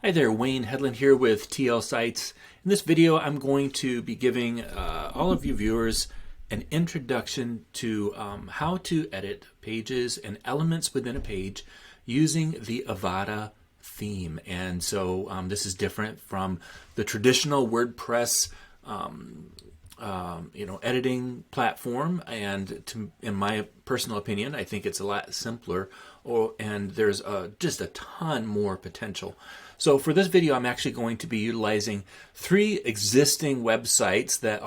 Hi there, Wayne Hedlund here with TL Sites. In this video, I'm going to be giving all of you viewers an introduction to how to edit pages and elements within a page using the Avada theme. And so this is different from the traditional WordPress editing platform, and in my personal opinion, I think it's a lot simpler, and there's just a ton more potential. So for this video, I'm actually going to be utilizing 3 existing websites that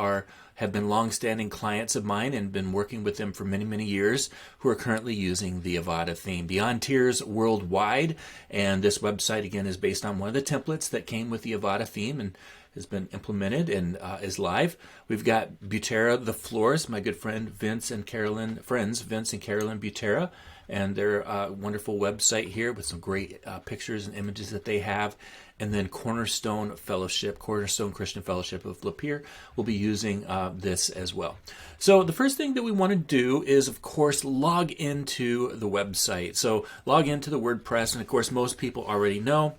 have been long-standing clients of mine and been working with them for many years, who are currently using the Avada theme. Beyond Tears Worldwide, and this website again is based on one of the templates that came with the Avada theme and has been implemented and is live. We've got Butera the Florist, my good friend Vince and Carolyn Butera, and their wonderful website here with some great pictures and images that they have. And then Cornerstone Christian Fellowship of Lapeer will be using this as well. So the first thing that we want to do is, of course, log into the website. So log into the WordPress, and of course most people already know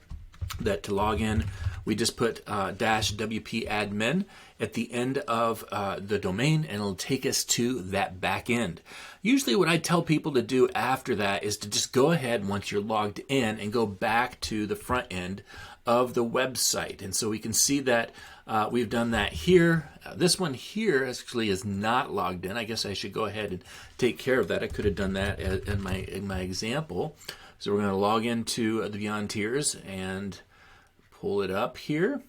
that to log in, we just put -wp admin at the end of the domain, and it'll take us to that back end. Usually what I tell people to do after that is to just go ahead, once you're logged in, and go back to the front end of the website. And so we can see that we've done that here. This one here actually is not logged in. I guess I should go ahead and take care of that. I could have done that in my example. So we're going to log into the Beyond Tears and pull it up here.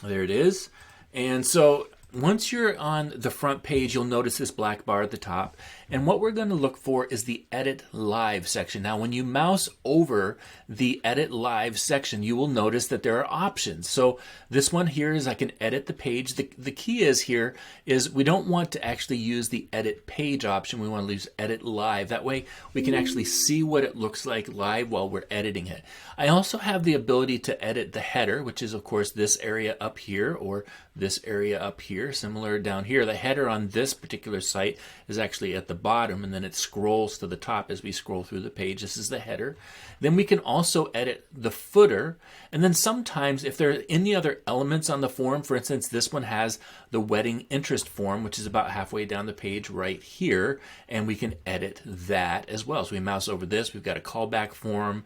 There it is. And so once you're on the front page, you'll notice this black bar at the top. And what we're going to look for is the Edit Live section. Now, when you mouse over the Edit Live section, you will notice that there are options. So this one here is I can edit the page. The key is here is we don't want to actually use the Edit Page option. We want to use Edit Live. That way we can actually see what it looks like live while we're editing it. I also have the ability to edit the header, which is, of course, this area up here or this area up here. Similar down here, the header on this particular site is actually at the bottom, and then it scrolls to the top as we scroll through the page. This is the header. Then we can also edit the footer, and then sometimes if there are any other elements on the form, for instance, this one has the wedding interest form, which is about halfway down the page right here, and we can edit that as well. So we mouse over this, we've got a callback form.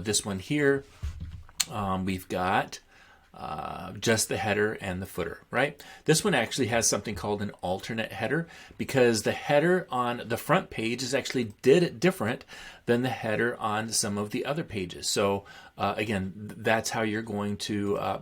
This one here, we've got just the header and the footer, right? This one actually has something called an alternate header, because the header on the front page is actually different than the header on some of the other pages. So again, that's how you're going to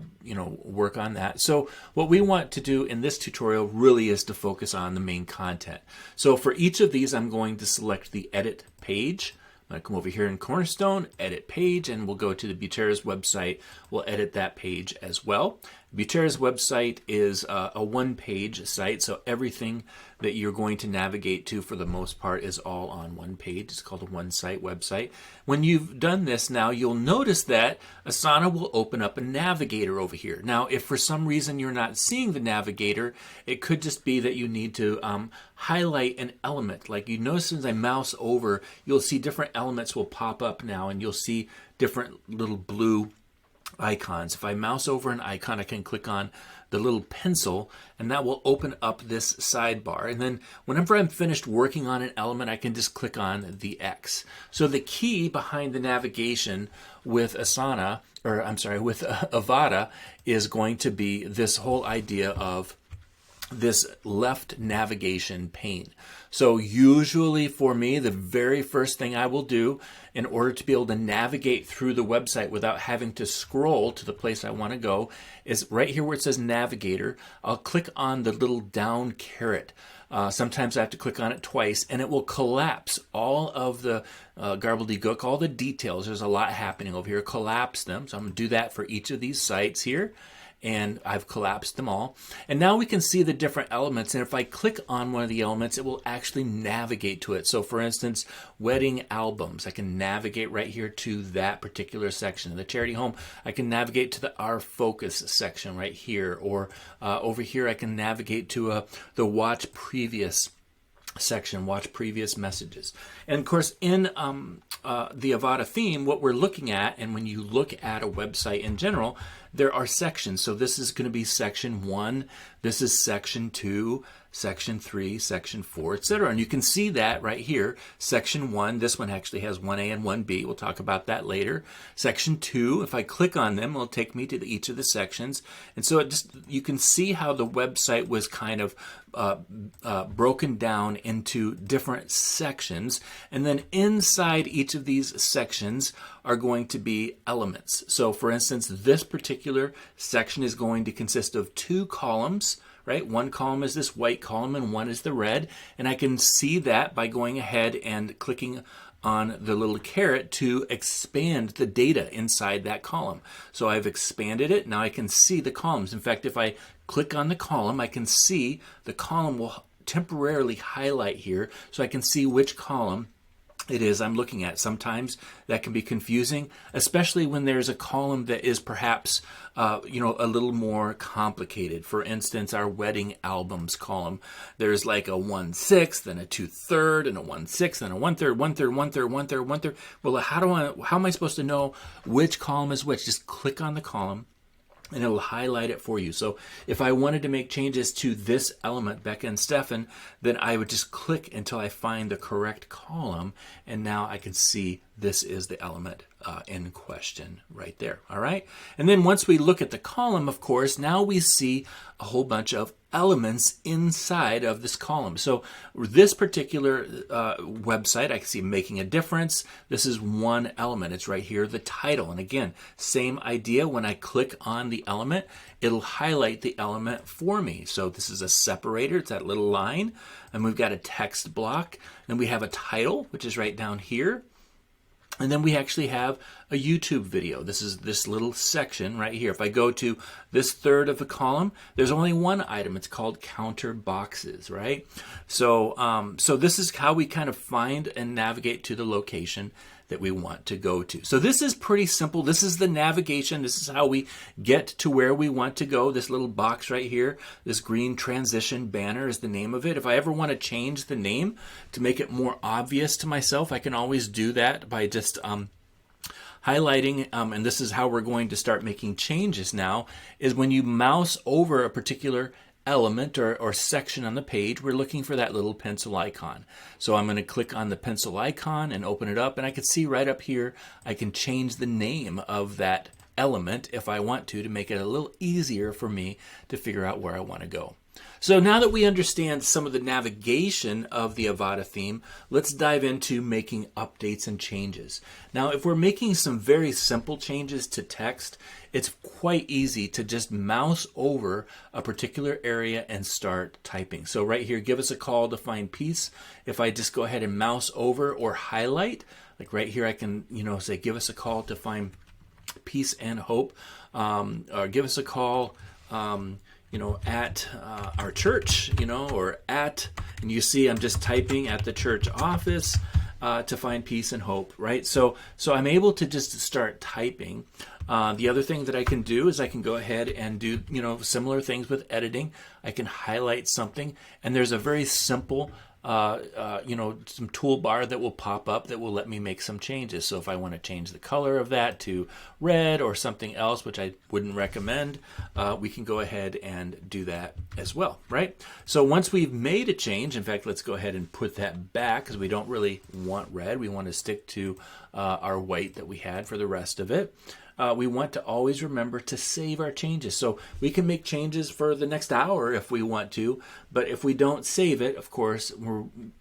work on that. So what we want to do in this tutorial really is to focus on the main content. So for each of these, I'm going to select the edit page. I'm going to come over here in Cornerstone, edit page, and we'll go to the Butera's website. We'll edit that page as well. Butera's website is a one-page site, so everything that you're going to navigate to for the most part is all on one page. It's called a one-site website. When you've done this now, you'll notice that Asana will open up a navigator over here. Now, if for some reason you're not seeing the navigator, it could just be that you need to highlight an element. Like you notice as I mouse over, you'll see different elements will pop up now, and you'll see different little blue icons. If I mouse over an icon, I can click on the little pencil, and that will open up this sidebar. And then whenever I'm finished working on an element, I can just click on the X. So the key behind the navigation with with Avada is going to be this whole idea of this left navigation pane. So usually for me, the very first thing I will do in order to be able to navigate through the website without having to scroll to the place I want to go is right here where it says navigator. I'll click on the little down caret. Sometimes I have to click on it twice, and it will collapse all of the gobbledygook, all the details. There's a lot happening over here. Collapse them. So I'm going to do that for each of these sites here. And I've collapsed them all. And now we can see the different elements. And if I click on one of the elements, it will actually navigate to it. So for instance, wedding albums, I can navigate right here to that particular section. In the charity home, I can navigate to the Our Focus section right here. Or over here, I can navigate to the Watch Previous section, watch previous messages. And of course, in the Avada theme, what we're looking at, and when you look at a website in general, there are sections. So this is going to be section 1, this is section 2, section 3, section 4, etc. And you can see that right here. Section 1, this one actually has 1A and 1B. We'll talk about that later. Section 2, if I click on them, it'll take me to each of the sections. And so you can see how the website was kind of broken down into different sections. And then inside each of these sections are going to be elements. So for instance, this particular section is going to consist of 2 columns. Right? One column is this white column and one is the red. And I can see that by going ahead and clicking on the little caret to expand the data inside that column. So I've expanded it. Now I can see the columns. In fact, if I click on the column, I can see the column will temporarily highlight here so I can see which column it is I'm looking at. Sometimes that can be confusing, especially when there's a column that is perhaps a little more complicated. For instance, our wedding albums column, there's like a 1/6 and a 2/3 and a 1/6 and a 1/3, 1/3, 1/3, 1/3, 1/3. Well, how am I supposed to know which column is which? Just click on the column and it'll highlight it for you. So if I wanted to make changes to this element, Becca and Stefan, then I would just click until I find the correct column, and now I can see this is the element in question right there. All right. And then once we look at the column, of course, now we see a whole bunch of elements inside of this column. So this particular website, I can see making a difference. This is one element. It's right here, the title. And again, same idea. When I click on the element, it'll highlight the element for me. So this is a separator. It's that little line. And we've got a text block. And we have a title, which is right down here. And then we actually have a YouTube video. This is this little section right here. If I go to this third of the column, there's only one item. It's called counter boxes, right? So, so this is how we kind of find and navigate to the location that we want to go to. So this is pretty simple. This is the navigation. This is how we get to where we want to go. This little box right here, this green transition banner is the name of it. If I ever want to change the name to make it more obvious to myself, I can always do that by just highlighting, and this is how we're going to start making changes now, is when you mouse over a particular element or section on the page, we're looking for that little pencil icon. So I'm going to click on the pencil icon and open it up, and I can see right up here I can change the name of that element if I want to make it a little easier for me to figure out where I want to go. So now that we understand some of the navigation of the Avada theme, let's dive into making updates and changes. Now, if we're making some very simple changes to text, it's quite easy to just mouse over a particular area and start typing. So right here, give us a call to find peace. If I just go ahead and mouse over or highlight, like right here, I can, say, give us a call to find peace and hope, or give us a call, at our church, or at, and you see I'm just typing at the church office to find peace and hope, right? So I'm able to just start typing. The other thing that I can do is I can go ahead and do, similar things with editing. I can highlight something, and there's a very simple some toolbar that will pop up that will let me make some changes. So if I want to change the color of that to red or something else, which I wouldn't recommend, we can go ahead and do that as well, right? So once we've made a change, in fact, let's go ahead and put that back because we don't really want red. We want to stick to our white that we had for the rest of it. We want to always remember to save our changes. So we can make changes for the next hour if we want to, but if we don't save it, of course,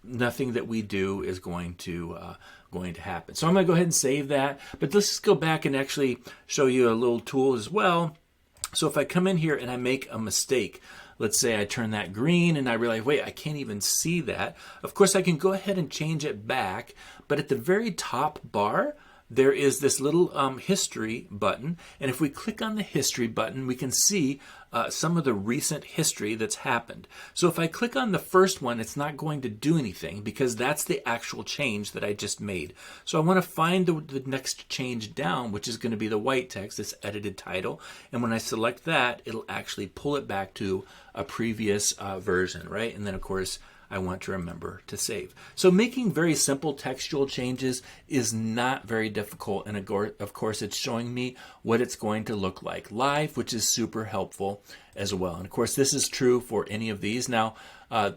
nothing that we do is going to happen. So I'm going to go ahead and save that, but let's just go back and actually show you a little tool as well. So if I come in here and I make a mistake, let's say I turn that green and I realize, wait, I can't even see that. Of course, I can go ahead and change it back, but at the very top bar, there is this little history button, and if we click on the history button, we can see some of the recent history that's happened. So if I click on the first one, it's not going to do anything because that's the actual change that I just made. So I want to find the next change down, which is going to be the white text, this edited title, and when I select that, it'll actually pull it back to a previous version, right? And then of course, I want to remember to save. So making very simple textual changes is not very difficult, and of course it's showing me what it's going to look like live, which is super helpful as well. And of course this is true for any of these. Now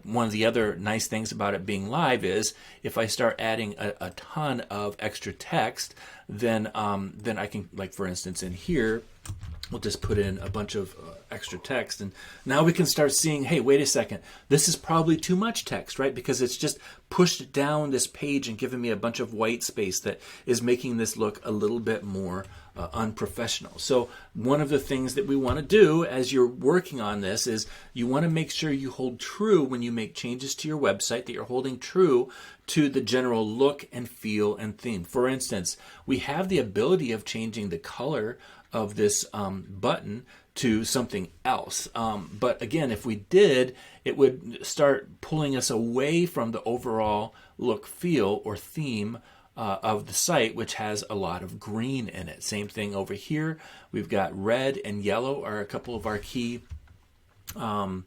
one of the other nice things about it being live is if I start adding a ton of extra text, then I can, like for instance in here, we'll just put in a bunch of extra text, and now we can start seeing, hey, wait a second, this is probably too much text, right? Because it's just pushed down this page and given me a bunch of white space that is making this look a little bit more unprofessional. So one of the things that we want to do as you're working on this is you want to make sure you hold true when you make changes to your website, that you're holding true to the general look and feel and theme. For instance, we have the ability of changing the color of this button to something else. But again, if we did, it would start pulling us away from the overall look, feel, or theme of the site, which has a lot of green in it. Same thing over here. We've got red and yellow are a couple of our key right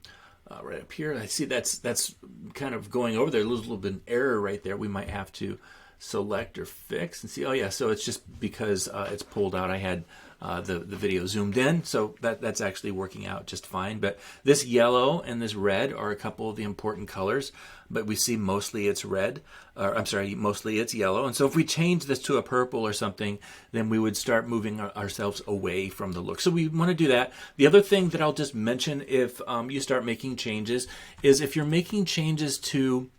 up here. I see that's kind of going over there. A little bit of an error right there. We might have to select or fix and see. Oh yeah, so it's just because it's pulled out. I had the video zoomed in, so that's actually working out just fine. But this yellow and this red are a couple of the important colors, but we see mostly it's red, or I'm sorry, mostly it's yellow. And so if we change this to a purple or something, then we would start moving ourselves away from the look. So we want to do that. The other thing that I'll just mention if you start making changes is if you're making changes to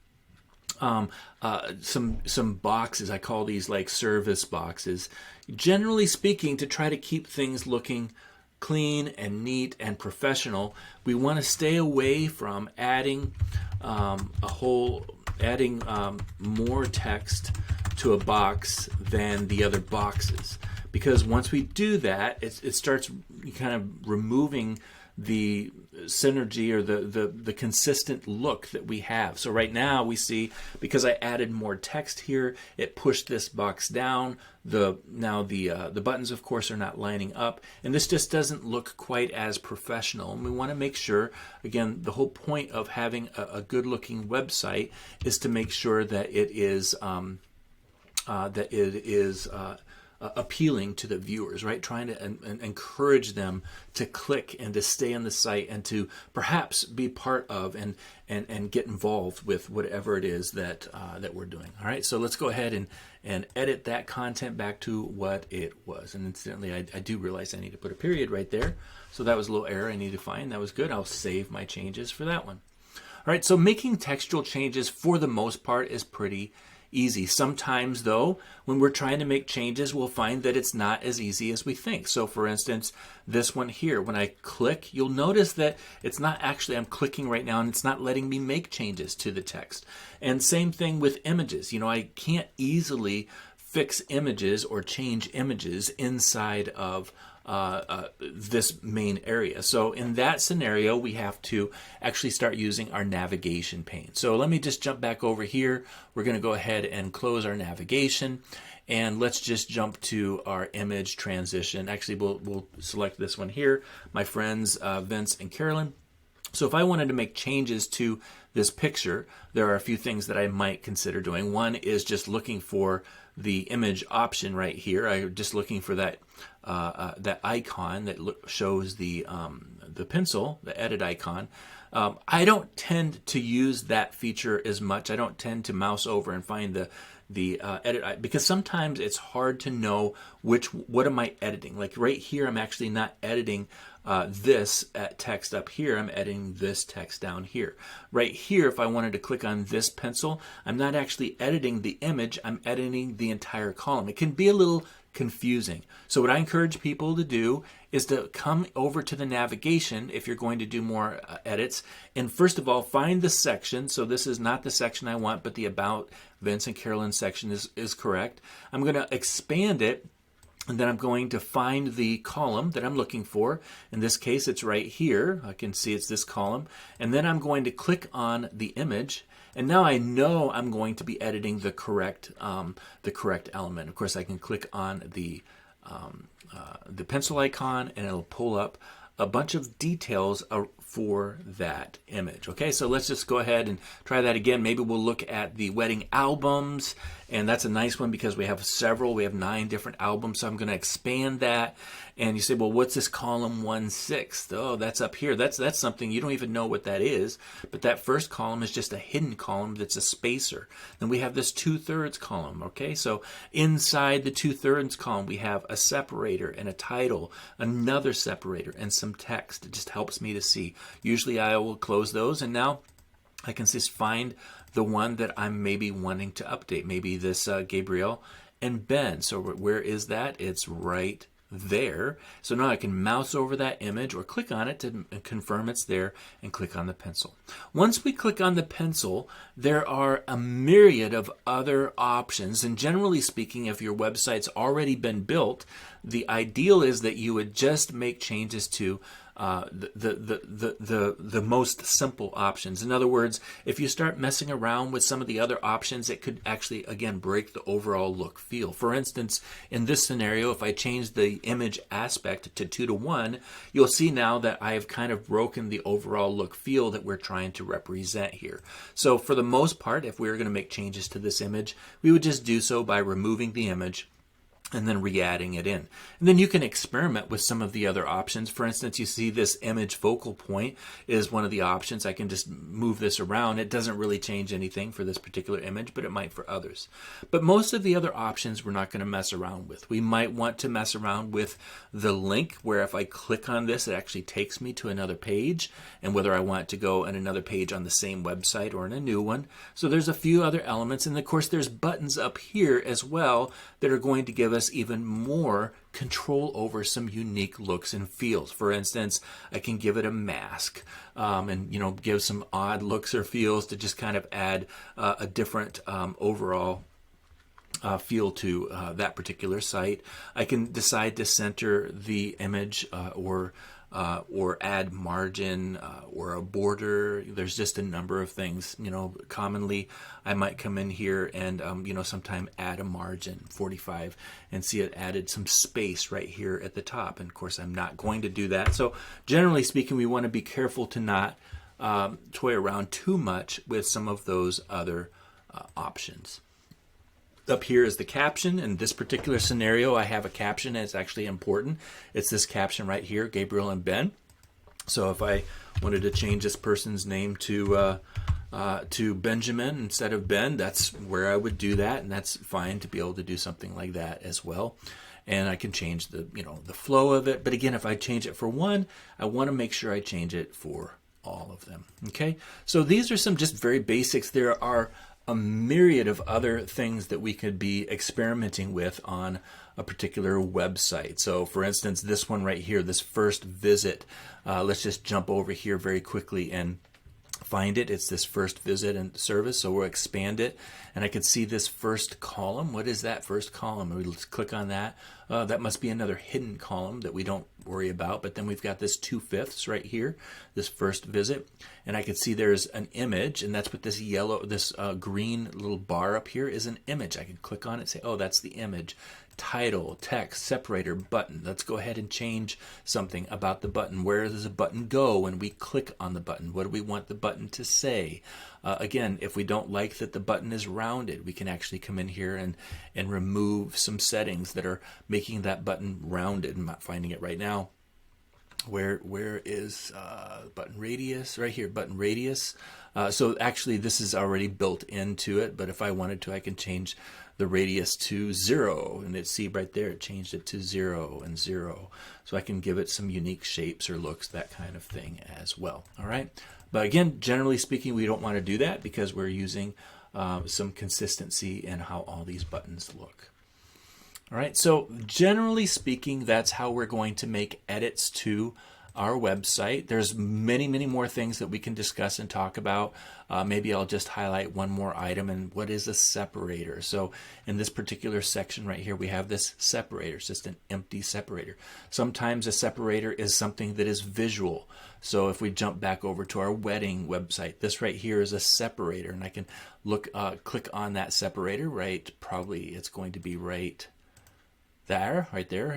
some boxes, I call these like service boxes. Generally speaking, to try to keep things looking clean and neat and professional, we want to stay away from adding more text to a box than the other boxes, because once we do that, it starts kind of removing the synergy or the consistent look that we have. So right now we see, because I added more text here, it pushed this box down. The buttons, of course, are not lining up, and this just doesn't look quite as professional. And we want to make sure, again, the whole point of having a good-looking website is to make sure that it is appealing to the viewers, right? Trying to encourage them to click and to stay on the site and to perhaps be part of and get involved with whatever it is that we're doing. All right, so let's go ahead and edit that content back to what it was. And incidentally, I do realize I need to put a period right there. So that was a little error I need to find. That was good. I'll save my changes for that one. All right, so making textual changes for the most part is pretty easy. Sometimes, though, when we're trying to make changes, we'll find that it's not as easy as we think. So, for instance, this one here, when I click, you'll notice that it's not actually, I'm clicking right now, and it's not letting me make changes to the text. And same thing with images. You know, I can't easily fix images or change images inside of this main area. So in that scenario, we have to actually start using our navigation pane. So let me just jump back over here. We're going to go ahead and close our navigation, and let's just jump to our image transition. Actually, we'll select this one here, my friends Vince and Carolyn. So if I wanted to make changes to this picture, there are a few things that I might consider doing. One is just looking for the image option right here. I'm just looking for that that icon that shows the pencil, the edit icon. I don't tend to use that feature as much. I don't tend to mouse over and find the edit, because sometimes it's hard to know what am I editing. Like right here, I'm actually not editing this text up here. I'm editing this text down here. Right here, if I wanted to click on this pencil, I'm not actually editing the image. I'm editing the entire column. It can be a little confusing. So what I encourage people to do is to come over to the navigation if you're going to do more edits, and first of all, find the section. So this is not the section I want, but the About Vince and Carolyn section is correct. I'm going to expand it, and then I'm going to find the column that I'm looking for. In this case, it's right here. I can see it's this column. And then I'm going to click on the image. And now I know I'm going to be editing the correct element. Of course, I can click on the pencil icon, and it'll pull up a bunch of details for that image. Okay, so let's just go ahead and try that again. Maybe we'll look at the wedding albums, and that's a nice one because we have several. We have 9 different albums, so I'm going to expand that. And you say, well, what's this column 1/6? Oh, that's up here. That's something you don't even know what that is, but that first column is just a hidden column that's a spacer. Then we have this 2/3 column, okay? So inside the 2/3 column, we have a separator and a title, another separator, and some text. It just helps me to see. Usually I will close those, and now I can just find the one that I'm maybe wanting to update. Maybe this Gabriel and Ben. So where is that? It's right there. So now I can mouse over that image or click on it to confirm it's there and click on the pencil. Once we click on the pencil, there are a myriad of other options. And generally speaking, if your website's already been built, the ideal is that you would just make changes to the most simple options. In other words, if you start messing around with some of the other options, it could actually, again, break the overall look feel. For instance, in this scenario, if I change the image aspect to 2:1, you'll see now that I've kind of broken the overall look feel that we're trying to represent here. So for the most part, if we were going to make changes to this image, we would just do so by removing the image and then re-adding it in. And then you can experiment with some of the other options. For instance, you see this image focal point is one of the options. I can just move this around. It doesn't really change anything for this particular image, but it might for others. But most of the other options we're not going to mess around with. We might want to mess around with the link, where if I click on this, it actually takes me to another page, and whether I want it to go on another page on the same website or in a new one. So there's a few other elements, and of course there's buttons up here as well that are going to give us even more control over some unique looks and feels. For instance, I can give it a mask and give some odd looks or feels to just kind of add a different overall feel to that particular site. I can decide to center the image or add margin or a border. There's just a number of things. Commonly I might come in here and sometime add a margin 45 and see it added some space right here at the top. And of course I'm not going to do that. So generally speaking, we want to be careful to not toy around too much with some of those other options. Up here is the caption. In this particular scenario, I have a caption, and it's actually important. It's this caption right here, Gabriel and Ben. So if I wanted to change this person's name to Benjamin instead of Ben, that's where I would do that, and that's fine to be able to do something like that as well. And I can change the flow of it. But again, if I change it for one, I want to make sure I change it for all of them. Okay, so these are some just very basics. There are a myriad of other things that we could be experimenting with on a particular website. So for instance, this one right here, this first visit, let's just jump over here very quickly and find it. It's this first visit and service. So we'll expand it, and I can see this first column. What is that first column? Let's click on that. That must be another hidden column that we don't worry about. But then we've got this 2/5 right here, this first visit, and I can see there's an image, and that's what this green little bar up here is, an image. I can click on it, say, oh, that's the image. Title, text, separator, button. Let's go ahead and change something about the button. Where does the button go when we click on the button? What do we want the button to say? Again, if we don't like that the button is rounded, we can actually come in here and remove some settings that are making that button rounded. I'm not finding it right now. Where is button radius? Right here, button radius. So actually this is already built into it, but if I wanted to, I can change the radius to 0, and see right there, it changed it to 0 and 0. So I can give it some unique shapes or looks, that kind of thing as well. All right. But again, generally speaking, we don't want to do that because we're using some consistency in how all these buttons look. All right. So generally speaking, that's how we're going to make edits to our website. There's many more things that we can discuss and talk about. Maybe I'll just highlight one more item, and what is a separator? So in this particular section right here, we have this separator. It's just an empty separator. Sometimes a separator is something that is visual. So if we jump back over to our wedding website, this right here is a separator, and I can click on that separator, right? Probably it's going to be right there,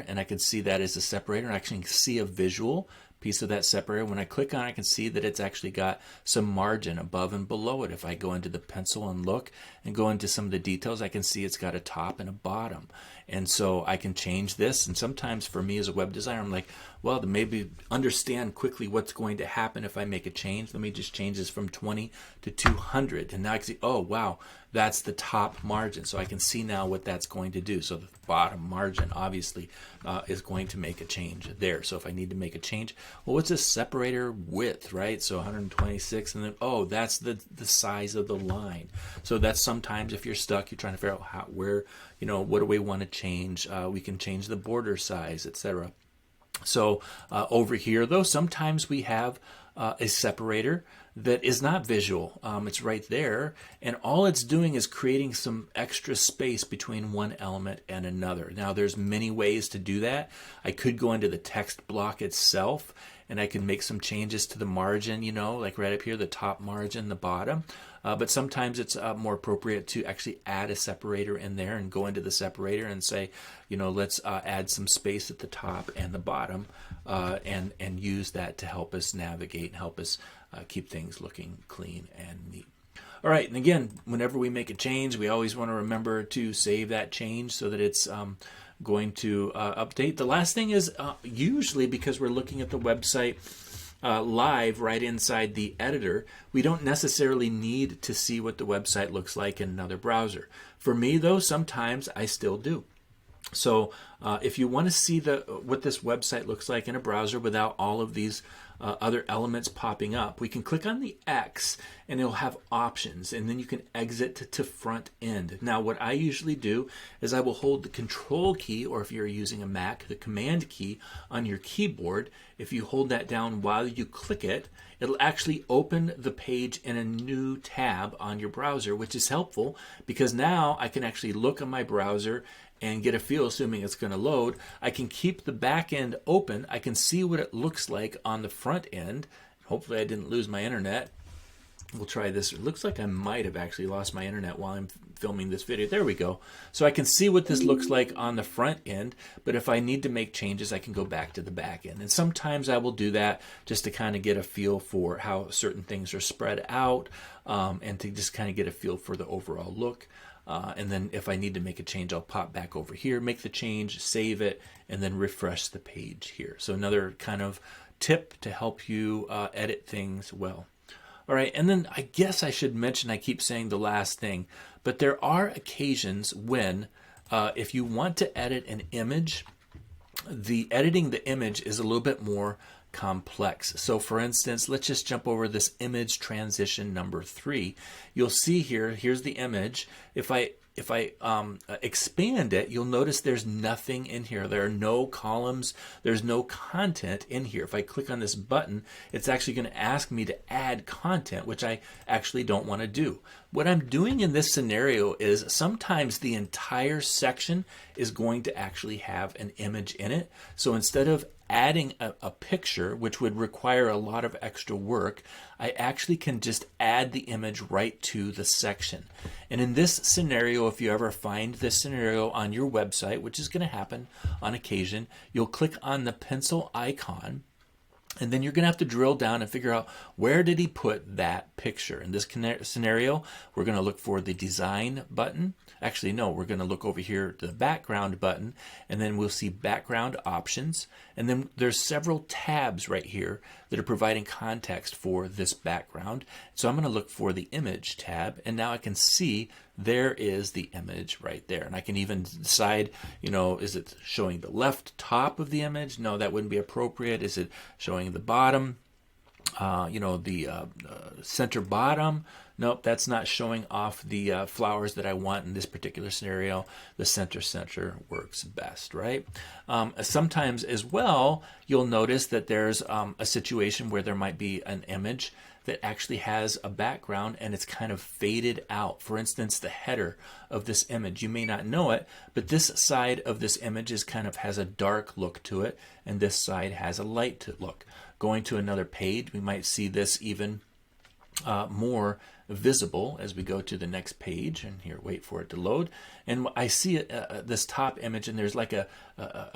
and I can see that as a separator, and I can see a visual piece of that separator. When I click on it, I can see that it's actually got some margin above and below it. If I go into the pencil and look and go into some of the details, I can see it's got a top and a bottom. And so I can change this. And sometimes for me as a web designer, I'm like, well, to maybe understand quickly what's going to happen if I make a change, let me just change this from 20 to 200. And now I can see, oh, wow, that's the top margin. So I can see now what that's going to do. So the bottom margin obviously is going to make a change there. So if I need to make a change, well, what's a separator width, right? So 126, and then, oh, that's the size of the line. So that's sometimes if you're stuck, you're trying to figure out where, what do we want to change? We can change the border size, etc. So over here, though, sometimes we have a separator that is not visual. It's right there, and all it's doing is creating some extra space between one element and another. Now, there's many ways to do that. I could go into the text block itself, and I can make some changes to the margin, like right up here, the top margin, the bottom. But sometimes it's more appropriate to actually add a separator in there and go into the separator and say, let's add some space at the top and the bottom and use that to help us navigate and help us keep things looking clean and neat. All right, and again, whenever we make a change, we always want to remember to save that change so that it's going to update. The last thing is usually because we're looking at the website live right inside the editor, we don't necessarily need to see what the website looks like in another browser. For me, though, sometimes I still do. So if you want to see what this website looks like in a browser without all of these other elements popping up, we can click on the X and it'll have options, and then you can exit to front end. Now, what I usually do is I will hold the control key, or if you're using a Mac, the command key on your keyboard. If you hold that down while you click it, it'll actually open the page in a new tab on your browser, which is helpful because now I can actually look on my browser and get a feel, assuming it's going to load. I can keep the back end open. I can see what it looks like on the front end. Hopefully I didn't lose my internet. We'll try this. It looks like I might have actually lost my internet while I'm filming this video. There we go. So I can see what this looks like on the front end, but if I need to make changes, I can go back to the back end. And sometimes I will do that just to kind of get a feel for how certain things are spread out and to just kind of get a feel for the overall look. And then if I need to make a change, I'll pop back over here, make the change, save it, and then refresh the page here. So another kind of tip to help you edit things well. All right, and then I guess I should mention, I keep saying the last thing, but there are occasions when if you want to edit an image, editing the image is a little bit more complex. So for instance, let's just jump over this image transition number 3. You'll see here's the image. If I expand it, you'll notice there's nothing in here. There are no columns. There's no content in here. If I click on this button, it's actually going to ask me to add content, which I actually don't want to do. What I'm doing in this scenario is sometimes the entire section is going to actually have an image in it. So instead of adding a picture, which would require a lot of extra work, I actually can just add the image right to the section. And in this scenario, if you ever find this scenario on your website, which is going to happen on occasion, you'll click on the pencil icon, and then you're going to have to drill down and figure out where did he put that picture. In this scenario, we're going to look for the design button. Actually, no, we're going to look over here to the background button, and then we'll see background options. And then there's several tabs right here that are providing context for this background. So I'm going to look for the image tab, and now I can see there is the image right there. And I can even decide, is it showing the left top of the image? No, that wouldn't be appropriate. Is it showing the bottom? The center bottom? Nope, that's not showing off the flowers that I want in this particular scenario. The center works best, right? Sometimes as well, you'll notice that there's a situation where there might be an image that actually has a background and it's kind of faded out. For instance, the header of this image, you may not know it, but this side of this image has a dark look to it, and this side has a light look. Going to another page, we might see this even more visible as we go to the next page. And here, wait for it to load. And I see this top image, and there's like a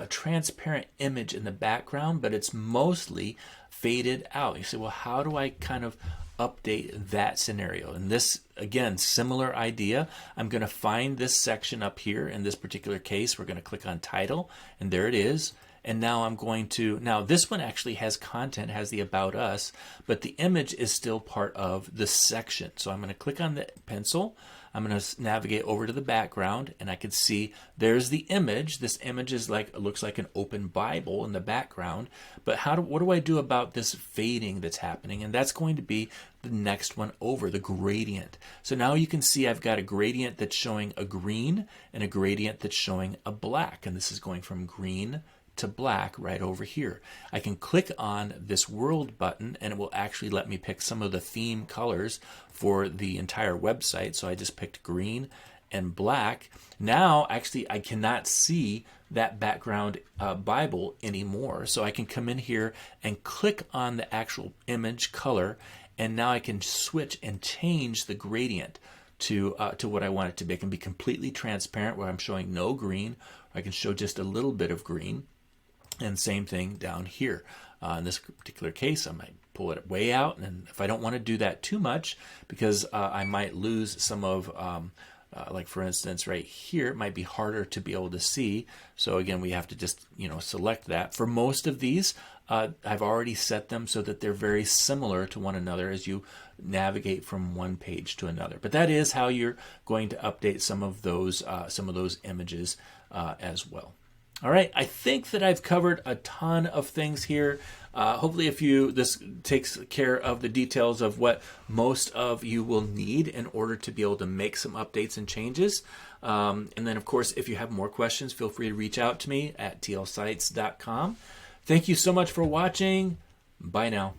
transparent image in the background, but it's mostly faded out. You say, well, how do I kind of update that scenario? And this, again, similar idea. I'm going to find this section up here. In this particular case, we're going to click on title, and there it is. And now I'm going to, now this one actually has content, has the About Us, but the image is still part of the section. So I'm going to click on the pencil. I'm going to navigate over to the background, and I can see there's the image. This image is like, it looks like an open Bible in the background. But what do I do about this fading that's happening? And that's going to be the next one over, the gradient. So now you can see I've got a gradient that's showing a green and a gradient that's showing a black. And this is going from green to black right over here. I can click on this world button, and it will actually let me pick some of the theme colors for the entire website. So I just picked green and black. Now actually I cannot see that background Bible anymore. So I can come in here and click on the actual image color, and now I can switch and change the gradient to what I want it to be. It can be completely transparent where I'm showing no green, or I can show just a little bit of green. And same thing down here. In this particular case, I might pull it way out, and if I don't want to do that too much, because I might lose some of, like for instance, right here, it might be harder to be able to see. So again, we have to just, select that. For most of these, I've already set them so that they're very similar to one another as you navigate from one page to another. But that is how you're going to update some of those images as well. All right, I think that I've covered a ton of things here. Hopefully this takes care of the details of what most of you will need in order to be able to make some updates and changes. And then, of course, if you have more questions, feel free to reach out to me at tlsites.com. Thank you so much for watching. Bye now.